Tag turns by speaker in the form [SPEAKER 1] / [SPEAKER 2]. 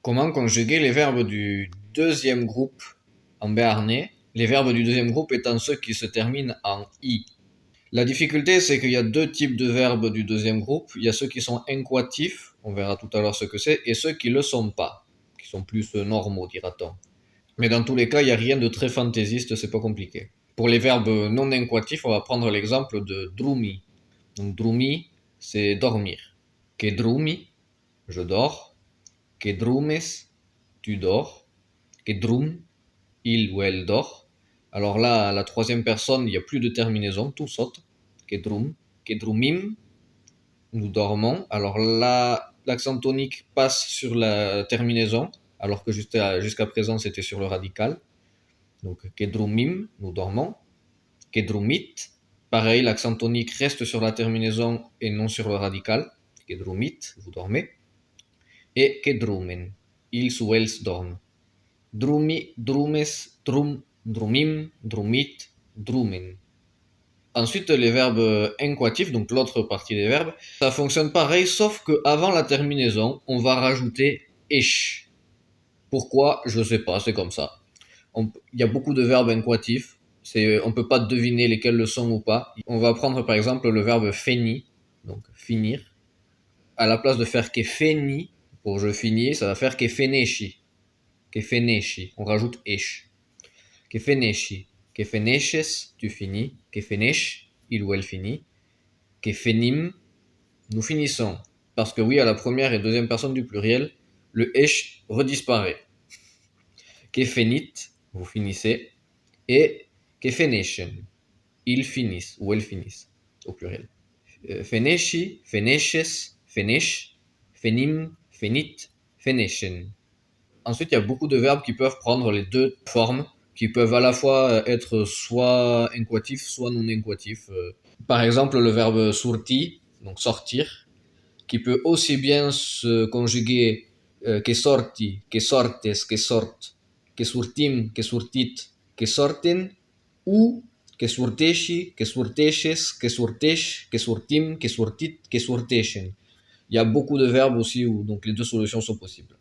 [SPEAKER 1] Comment conjuguer les verbes du deuxième groupe en béarnais, les verbes du deuxième groupe étant ceux qui se terminent en i. La difficulté, c'est qu'il y a deux types de verbes du deuxième groupe. Il y a ceux qui sont incoatifs, on verra tout à l'heure ce que c'est, et ceux qui ne le sont pas, qui sont plus normaux, dira-t-on. Mais dans tous les cas, il n'y a rien de très fantaisiste, c'est pas compliqué. Pour les verbes non incoatifs, on va prendre l'exemple de drumi. Donc drumi, c'est dormir. Que drumi, je dors. Que drumes, tu dors. Que drum, il ou elle dort. Alors là, à la troisième personne, il n'y a plus de terminaison, tout saute. Kedrum, kedrumim, nous dormons. Alors là, l'accent tonique passe sur la terminaison, alors que jusqu'à présent, c'était sur le radical. Donc kedrumim, nous dormons. Kedrumit, pareil, l'accent tonique reste sur la terminaison et non sur le radical. Kedrumit, vous dormez. Et kedrumen, ils ou elles dorment. Drumi, drumes, drum, drumim, drumit, drumen. Ensuite, les verbes incoatifs, donc l'autre partie des verbes, ça fonctionne pareil, sauf qu'avant la terminaison, on va rajouter esh. Pourquoi? Je sais pas, c'est comme ça. Il y a beaucoup de verbes incoatifs, on peut pas deviner lesquels le sont ou pas. On va prendre par exemple le verbe feni, donc finir. À la place de faire que feni, pour je finis, ça va faire que feneshi. Que feneshi, on rajoute esh. Que feneshi, que feneshes, tu finis. Que fenesh, il ou elle finit. Que fenim, nous finissons. Parce que oui, à la première et deuxième personne du pluriel, le esh redisparaît. Que fenit, vous finissez. Et que feneshen, ils finissent ou elles finissent au pluriel. Feneshi, feneshes, fenesh, fenim, fenit, feneshen. Ensuite, il y a beaucoup de verbes qui peuvent prendre les deux formes, qui peuvent à la fois être soit incoatifs, soit non incoatifs. Par exemple, le verbe surti, donc sortir, qui peut aussi bien se conjuguer que sorti, que sortes, que sortent, que surtim, que surtit, que sorten, ou que surteshi, que surteches, que surtesh, que surtim, que surtit, que surtechen. Il y a beaucoup de verbes aussi où donc les deux solutions sont possibles.